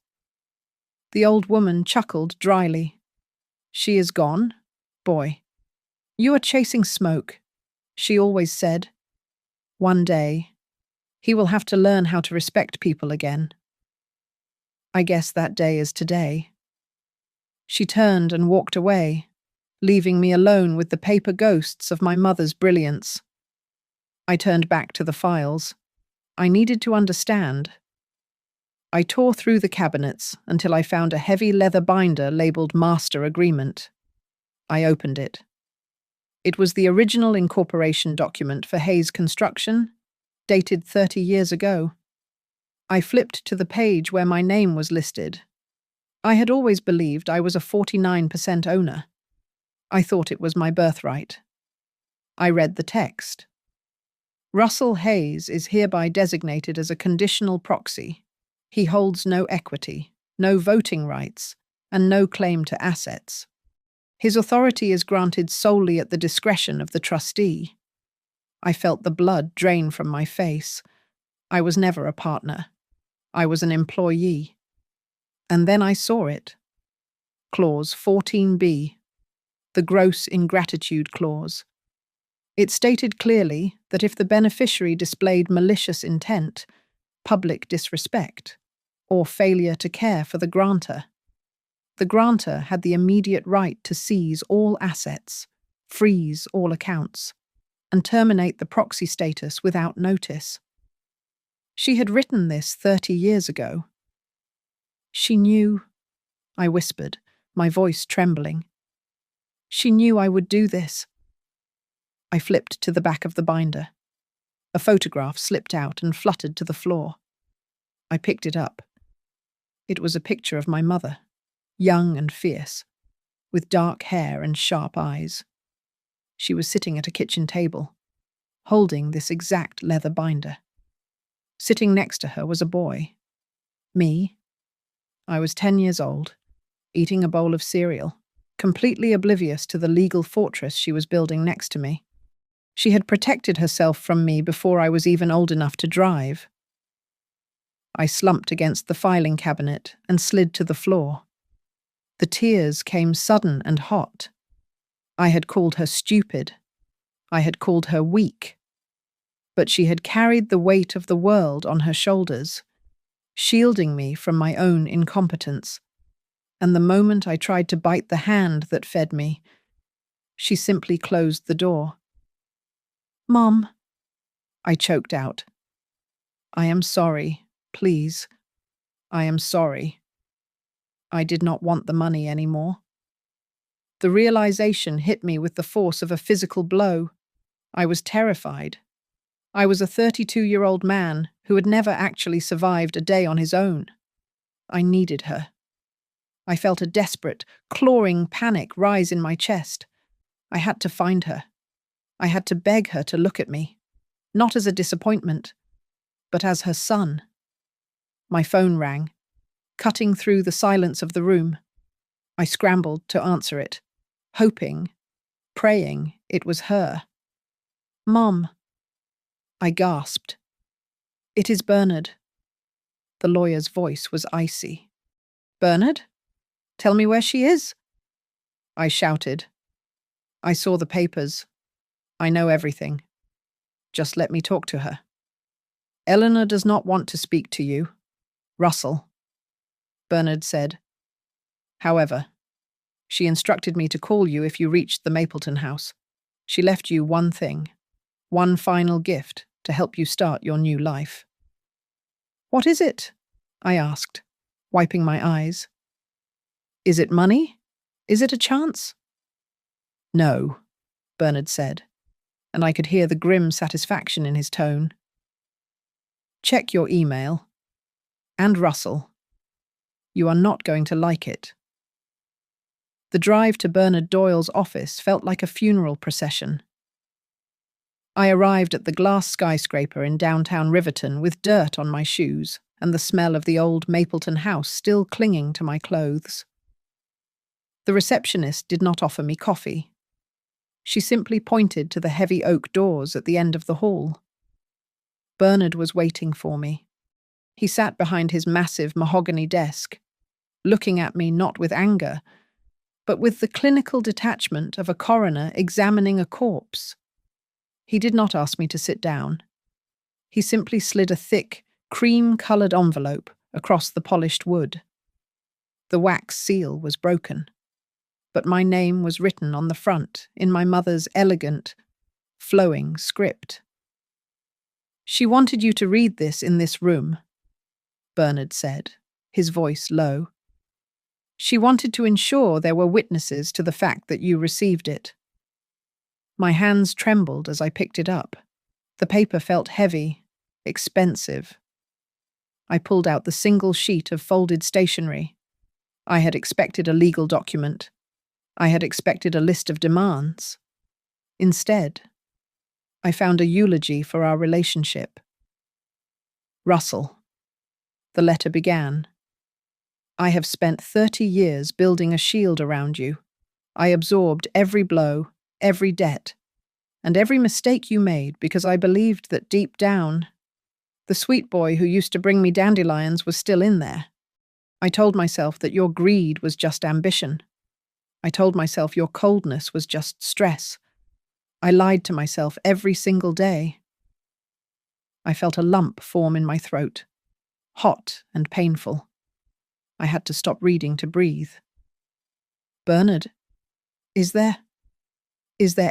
A: The old woman chuckled dryly. "She is gone, boy. You are chasing smoke," she always said. "One day, he will have to learn how to respect people again." I guess that day is today. She turned and walked away, leaving me alone with the paper ghosts of my mother's brilliance. I turned back to the files. I needed to understand. I tore through the cabinets until I found a heavy leather binder labeled Master Agreement. I opened it. It was the original incorporation document for Hayes Construction, dated 30 years ago. I flipped to the page where my name was listed. I had always believed I was a 49% owner. I thought it was my birthright. I read the text. "Russell Hayes is hereby designated as a conditional proxy. He holds no equity, no voting rights, and no claim to assets. His authority is granted solely at the discretion of the trustee." I felt the blood drain from my face. I was never a partner. I was an employee. And then I saw it. Clause 14b, the gross ingratitude clause. It stated clearly that if the beneficiary displayed malicious intent, public disrespect, or failure to care for the grantor had the immediate right to seize all assets, freeze all accounts, and terminate the proxy status without notice. She had written this 30 years ago. She knew, I whispered, my voice trembling. She knew I would do this. I flipped to the back of the binder. A photograph slipped out and fluttered to the floor. I picked it up. It was a picture of my mother, young and fierce, with dark hair and sharp eyes. She was sitting at a kitchen table, holding this exact leather binder. Sitting next to her was a boy. Me. I was 10 years old, eating a bowl of cereal, completely oblivious to the legal fortress she was building next to me. She had protected herself from me before I was even old enough to drive. I slumped against the filing cabinet and slid to the floor. The tears came sudden and hot. I had called her stupid. I had called her weak. But she had carried the weight of the world on her shoulders, shielding me from my own incompetence. And the moment I tried to bite the hand that fed me, she simply closed the door. "Mom," I choked out. "I am sorry. Please. I am sorry." I did not want the money anymore. The realization hit me with the force of a physical blow. I was terrified. I was a 32-year-old man who had never actually survived a day on his own. I needed her. I felt a desperate, clawing panic rise in my chest. I had to find her. I had to beg her to look at me, not as a disappointment, but as her son. My phone rang, cutting through the silence of the room. I scrambled to answer it, hoping, praying it was her. "Mom," I gasped. "It is Bernard." The lawyer's voice was icy. "Bernard? Tell me where she is?" I shouted. "I saw the papers. I know everything. Just let me talk to her." "Eleanor does not want to speak to you, Russell," Bernard said. "However, she instructed me to call you if you reached the Mapleton house. She left you one thing, one final gift to help you start your new life." "What is it?" I asked, wiping my eyes. Is it money? Is it a chance? No, Bernard said, and I could hear the grim satisfaction in his tone. Check your email. And Russell. You are not going to like it. The drive to Bernard Doyle's office felt like a funeral procession. I arrived at the glass skyscraper in downtown Riverton with dirt on my shoes and the smell of the old Mapleton house still clinging to my clothes. The receptionist did not offer me coffee. She simply pointed to the heavy oak doors at the end of the hall. Bernard was waiting for me. He sat behind his massive mahogany desk, looking at me not with anger, but with the clinical detachment of a coroner examining a corpse. He did not ask me to sit down. He simply slid a thick, cream-coloured envelope across the polished wood. The wax seal was broken, but my name was written on the front in my mother's elegant, flowing script. She wanted you to read this in this room, Bernard said, his voice low. She wanted to ensure there were witnesses to the fact that you received it. My hands trembled as I picked it up. The paper felt heavy, expensive. I pulled out the single sheet of folded stationery. I had expected a legal document. I had expected a list of demands. Instead, I found a eulogy for our relationship. Russell. The letter began. I have spent 30 years building a shield around you. I absorbed every blow, every debt, and every mistake you made because I believed that deep down, the sweet boy who used to bring me dandelions was still in there. I told myself that your greed was just ambition. I told myself your coldness was just stress. I lied to myself every single day. I felt a lump form in my throat, hot and painful. I had to stop reading to breathe. Bernard, is there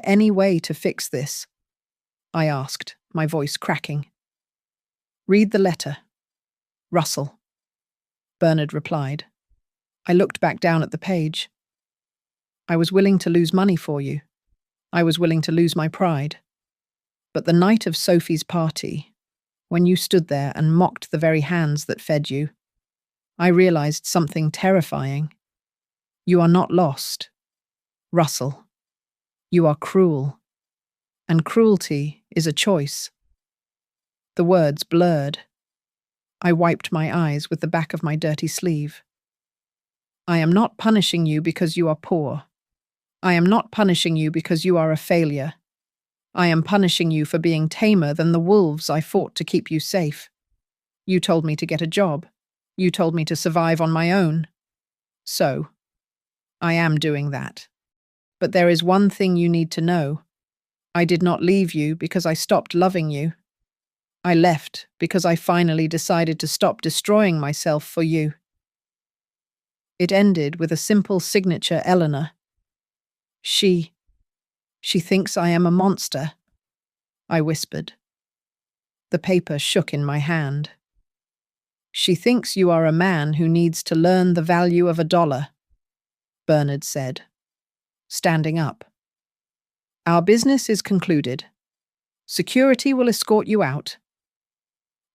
A: any way to fix this? I asked, my voice cracking. Read the letter. Russell. Bernard replied. I looked back down at the page. I was willing to lose money for you. I was willing to lose my pride. But the night of Sophie's party, when you stood there and mocked the very hands that fed you, I realized something terrifying. You are not lost. Russell. You are cruel. And cruelty is a choice. The words blurred. I wiped my eyes with the back of my dirty sleeve. I am not punishing you because you are poor. I am not punishing you because you are a failure. I am punishing you for being tamer than the wolves I fought to keep you safe. You told me to get a job. You told me to survive on my own. So, I am doing that. But there is one thing you need to know. I did not leave you because I stopped loving you. I left because I finally decided to stop destroying myself for you. It ended with a simple signature, Eleanor. She thinks I am a monster, I whispered. The paper shook in my hand. She thinks you are a man who needs to learn the value of $1, Bernard said, standing up. Our business is concluded. Security will escort you out.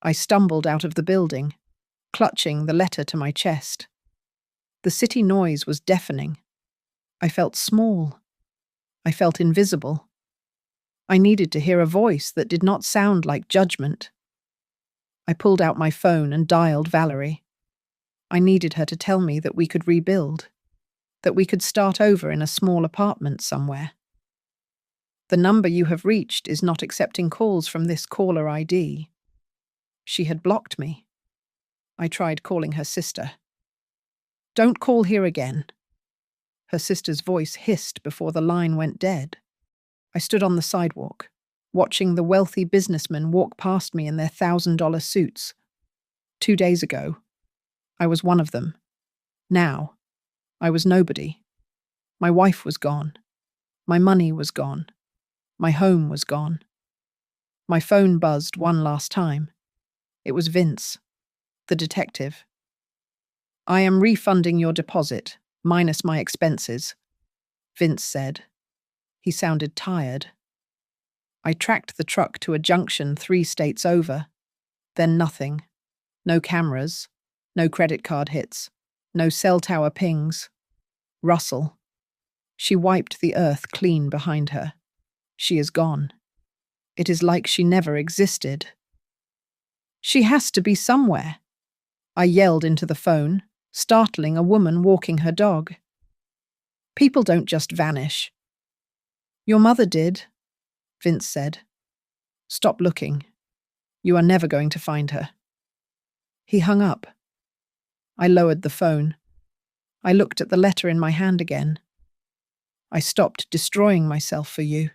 A: I stumbled out of the building, clutching the letter to my chest. The city noise was deafening. I felt small. I felt invisible. I needed to hear a voice that did not sound like judgment. I pulled out my phone and dialed Valerie. I needed her to tell me that we could rebuild, that we could start over in a small apartment somewhere. The number you have reached is not accepting calls from this caller ID. She had blocked me. I tried calling her sister. Don't call here again. Her sister's voice hissed before the line went dead. I stood on the sidewalk, watching the wealthy businessmen walk past me in their $1,000 suits. 2 days ago, I was one of them. Now, I was nobody. My wife was gone. My money was gone. My home was gone. My phone buzzed one last time. It was Vince. The detective. I am refunding your deposit, minus my expenses, Vince said. He sounded tired. I tracked the truck to a junction 3 states over. Then nothing. No cameras. No credit card hits. No cell tower pings. Russell. She wiped the earth clean behind her. She is gone. It is like she never existed. She has to be somewhere. I yelled into the phone, startling a woman walking her dog. People don't just vanish. Your mother did, Vince said. Stop looking. You are never going to find her. He hung up. I lowered the phone. I looked at the letter in my hand again. I stopped destroying myself for you.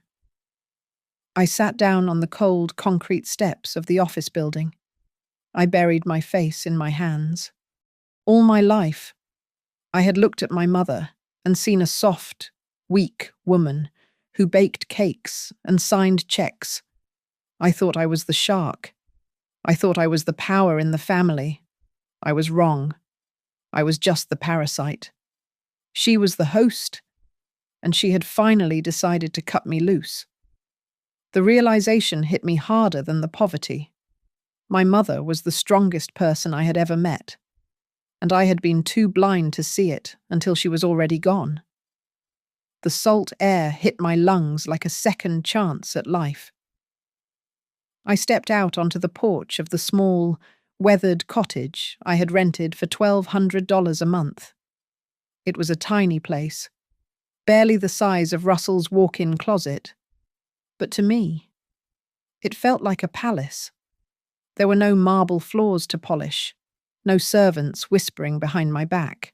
A: I sat down on the cold concrete steps of the office building. I buried my face in my hands. All my life, I had looked at my mother and seen a soft, weak woman who baked cakes and signed checks. I thought I was the shark. I thought I was the power in the family. I was wrong. I was just the parasite. She was the host, and she had finally decided to cut me loose. The realization hit me harder than the poverty. My mother was the strongest person I had ever met, and I had been too blind to see it until she was already gone. The salt air hit my lungs like a second chance at life. I stepped out onto the porch of the small, weathered cottage I had rented for $1,200 a month. It was a tiny place, barely the size of Russell's walk-in closet. But to me, it felt like a palace. There were no marble floors to polish, no servants whispering behind my back,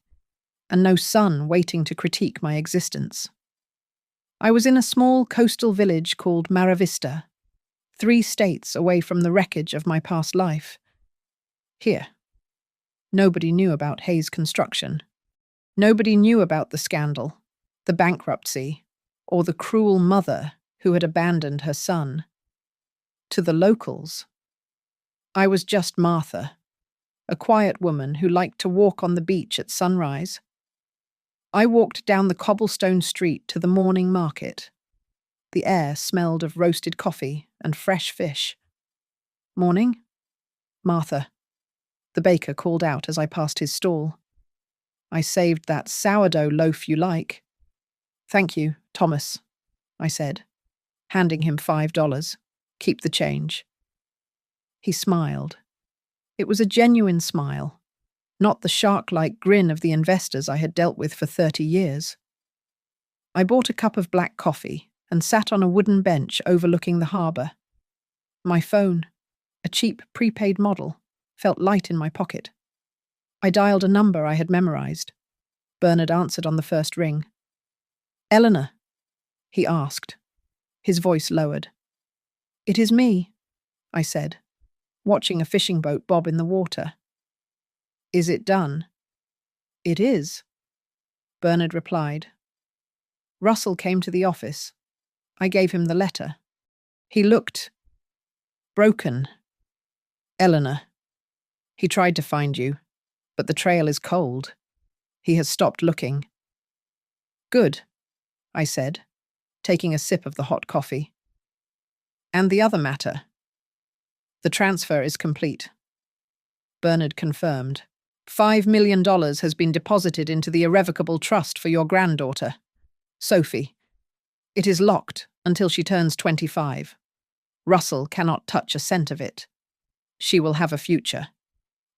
A: and no sun waiting to critique my existence. I was in a small coastal village called Maravista, 3 states away from the wreckage of my past life. Here, nobody knew about Hayes Construction. Nobody knew about the scandal, the bankruptcy, or the cruel mother who had abandoned her son. To the locals, I was just Martha, a quiet woman who liked to walk on the beach at sunrise. I walked down the cobblestone street to the morning market. The air smelled of roasted coffee and fresh fish. Morning? Martha, the baker called out as I passed his stall. I saved that sourdough loaf you like. Thank you, Thomas, I said, handing him $5. Keep the change. He smiled. It was a genuine smile, not the shark-like grin of the investors I had dealt with for 30 years. I bought a cup of black coffee and sat on a wooden bench overlooking the harbour. My phone, a cheap prepaid model, felt light in my pocket. I dialed a number I had memorized. Bernard answered on the first ring. Eleanor, he asked, his voice lowered. It is me, I said, watching a fishing boat bob in the water. Is it done? It is, Bernard replied. Russell came to the office. I gave him the letter. He looked broken. Eleanor, he tried to find you, but the trail is cold. He has stopped looking. Good, I said, taking a sip of the hot coffee. And the other matter? The transfer is complete. Bernard confirmed. $5 million has been deposited into the irrevocable trust for your granddaughter, Sophie. It is locked until she turns 25. Russell cannot touch a cent of it. She will have a future,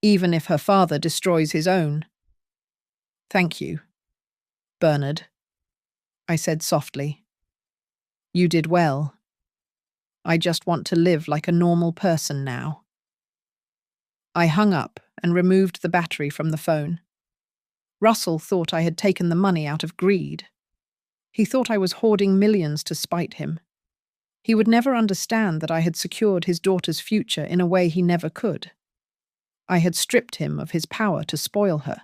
A: even if her father destroys his own. Thank you, Bernard, I said softly. You did well. I just want to live like a normal person now. I hung up and removed the battery from the phone. Russell thought I had taken the money out of greed. He thought I was hoarding millions to spite him. He would never understand that I had secured his daughter's future in a way he never could. I had stripped him of his power to spoil her,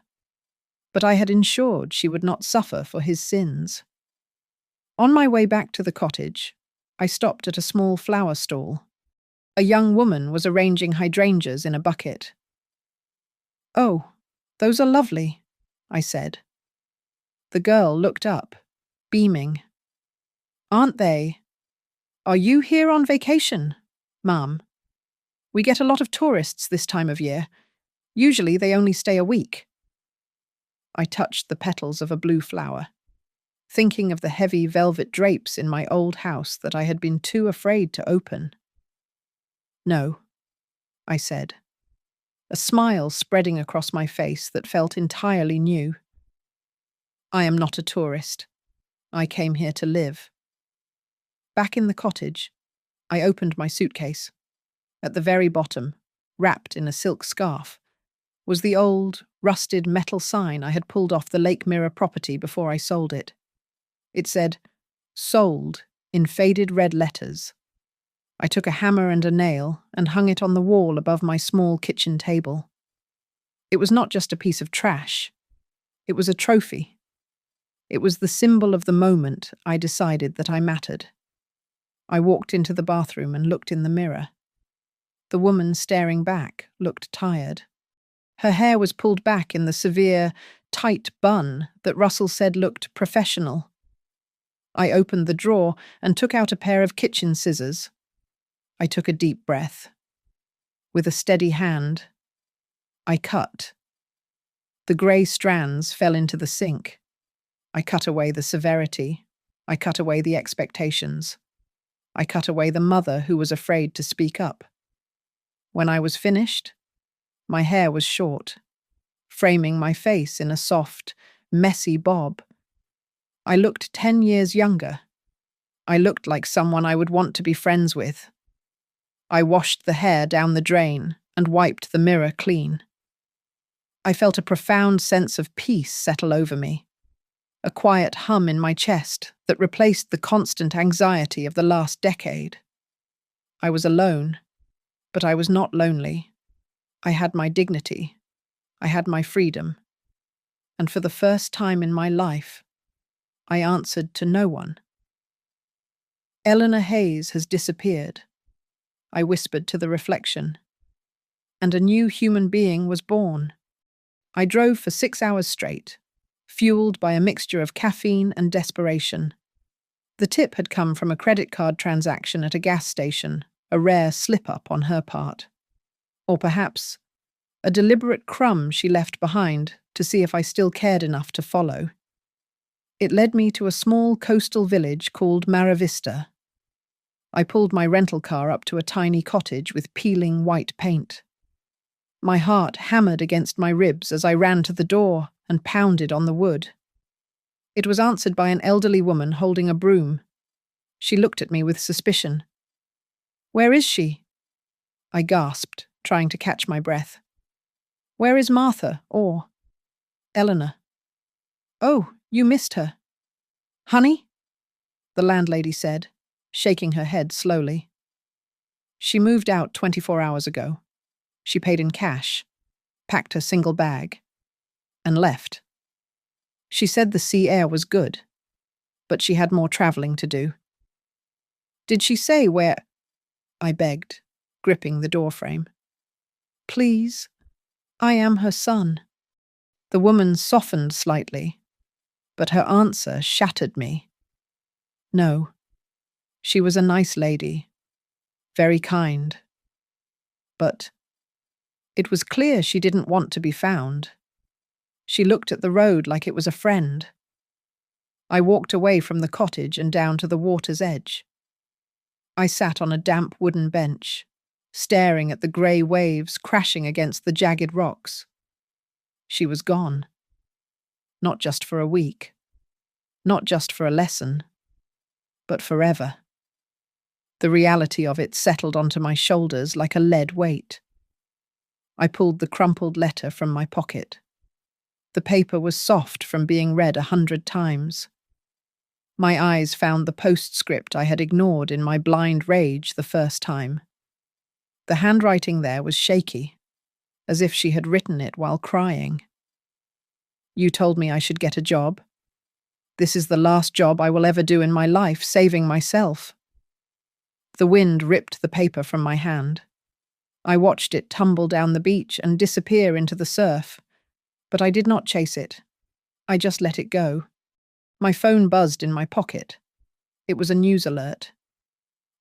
A: but I had ensured she would not suffer for his sins. On my way back to the cottage, I stopped at a small flower stall. A young woman was arranging hydrangeas in a bucket. "Oh, those are lovely," I said. The girl looked up, beaming. "Aren't they? Are you here on vacation, Mum? We get a lot of tourists this time of year. Usually they only stay a week." I touched the petals of a blue flower, thinking of the heavy velvet drapes in my old house that I had been too afraid to open. "No," I said, a smile spreading across my face that felt entirely new. "I am not a tourist. I came here to live." Back in the cottage, I opened my suitcase. At the very bottom, wrapped in a silk scarf, was the old, rusted metal sign I had pulled off the Lake Mirror property before I sold it. It said, "Sold," in faded red letters. I took a hammer and a nail and hung it on the wall above my small kitchen table. It was not just a piece of trash. It was a trophy. It was the symbol of the moment I decided that I mattered. I walked into the bathroom and looked in the mirror. The woman staring back looked tired. Her hair was pulled back in the severe, tight bun that Russell said looked professional. I opened the drawer and took out a pair of kitchen scissors. I took a deep breath. With a steady hand, I cut. The grey strands fell into the sink. I cut away the severity. I cut away the expectations. I cut away the mother who was afraid to speak up. When I was finished, my hair was short, framing my face in a soft, messy bob. I looked 10 years younger. I looked like someone I would want to be friends with. I washed the hair down the drain and wiped the mirror clean. I felt a profound sense of peace settle over me, a quiet hum in my chest that replaced the constant anxiety of the last decade. I was alone, but I was not lonely. I had my dignity. I had my freedom. And for the first time in my life, I answered to no one. "Eleanor Hayes has disappeared," I whispered to the reflection. "And a new human being was born." I drove for 6 hours straight, fueled by a mixture of caffeine and desperation. The tip had come from a credit card transaction at a gas station, a rare slip-up on her part. Or perhaps a deliberate crumb she left behind to see if I still cared enough to follow. It led me to a small coastal village called Maravista. I pulled my rental car up to a tiny cottage with peeling white paint. My heart hammered against my ribs as I ran to the door and pounded on the wood. It was answered by an elderly woman holding a broom. She looked at me with suspicion. "Where is she?" I gasped, trying to catch my breath. "Where is Martha or Eleanor?" "Oh, you missed her." "Honey?" the landlady said, shaking her head slowly. "She moved out 24 hours ago. She paid in cash, packed her single bag, and left. She said the sea air was good, but she had more traveling to do." "Did she say where?" I begged, gripping the doorframe. "Please, I am her son." The woman softened slightly, but her answer shattered me. "No, she was a nice lady, very kind. But it was clear she didn't want to be found. She looked at the road like it was a friend." I walked away from the cottage and down to the water's edge. I sat on a damp wooden bench, staring at the grey waves crashing against the jagged rocks. She was gone. Not just for a week. Not just for a lesson. But forever. The reality of it settled onto my shoulders like a lead weight. I pulled the crumpled letter from my pocket. The paper was soft from being read 100 times. My eyes found the postscript I had ignored in my blind rage the first time. The handwriting there was shaky, as if she had written it while crying. "You told me I should get a job. This is the last job I will ever do in my life, saving myself." The wind ripped the paper from my hand. I watched it tumble down the beach and disappear into the surf. But I did not chase it. I just let it go. My phone buzzed in my pocket. It was a news alert.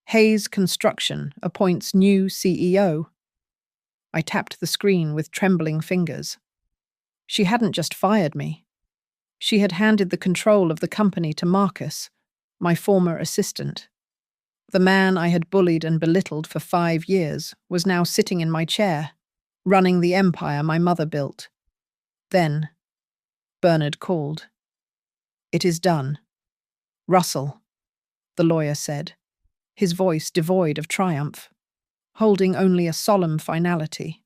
A: Hayes Construction appoints new CEO. I tapped the screen with trembling fingers. She hadn't just fired me. She had handed the control of the company to Marcus, my former assistant. The man I had bullied and belittled for 5 years was now sitting in my chair, running the empire my mother built. Then, Bernard called. "It is done. Russell," the lawyer said, his voice devoid of triumph, holding only a solemn finality.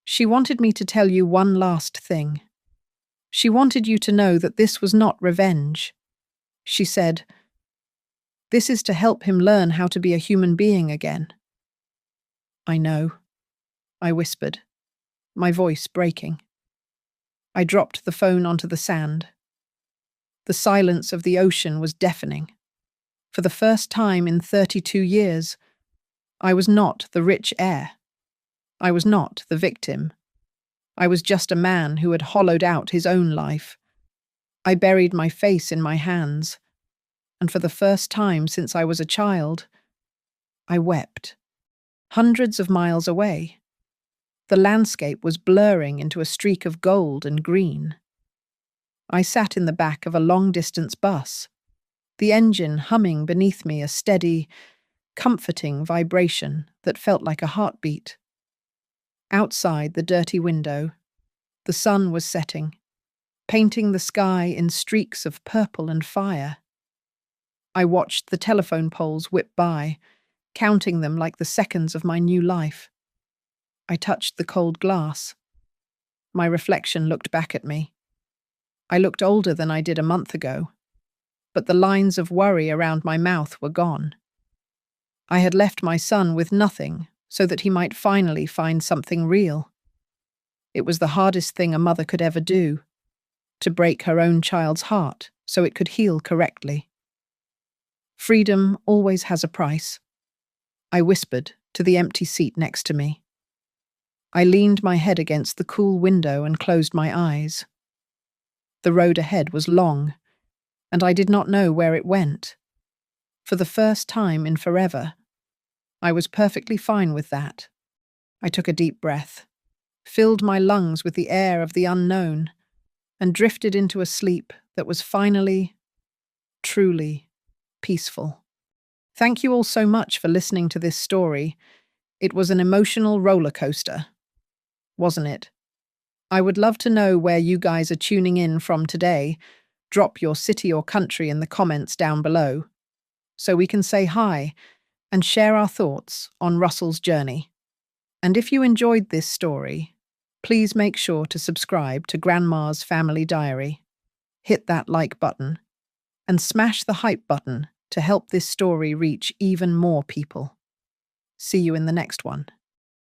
A: "She wanted me to tell you one last thing. She wanted you to know that this was not revenge. She said, 'This is to help him learn how to be a human being again.'" "I know," I whispered, my voice breaking. I dropped the phone onto the sand. The silence of the ocean was deafening. For the first time in 32 years, I was not the rich heir. I was not the victim. I was just a man who had hollowed out his own life. I buried my face in my hands, and for the first time since I was a child, I wept. Hundreds of miles away, the landscape was blurring into a streak of gold and green. I sat in the back of a long-distance bus, the engine humming beneath me, a steady, comforting vibration that felt like a heartbeat. Outside the dirty window, the sun was setting, painting the sky in streaks of purple and fire. I watched the telephone poles whip by, counting them like the seconds of my new life. I touched the cold glass. My reflection looked back at me. I looked older than I did a month ago, but the lines of worry around my mouth were gone. I had left my son with nothing so that he might finally find something real. It was the hardest thing a mother could ever do, to break her own child's heart so it could heal correctly. Freedom always has a price, I whispered to the empty seat next to me. I leaned my head against the cool window and closed my eyes. The road ahead was long, and I did not know where it went. For the first time in forever, I was perfectly fine with that. I took a deep breath, filled my lungs with the air of the unknown, and drifted into a sleep that was finally, truly peaceful. Thank you all so much for listening to this story. It was an emotional roller coaster, wasn't it? I would love to know where you guys are tuning in from today. Drop your city or country in the comments down below, so we can say hi and share our thoughts on Russell's journey. And if you enjoyed this story, please make sure to subscribe to Grandma's Family Diary. Hit that like button and smash the hype button to help this story reach even more people. See you in the next one.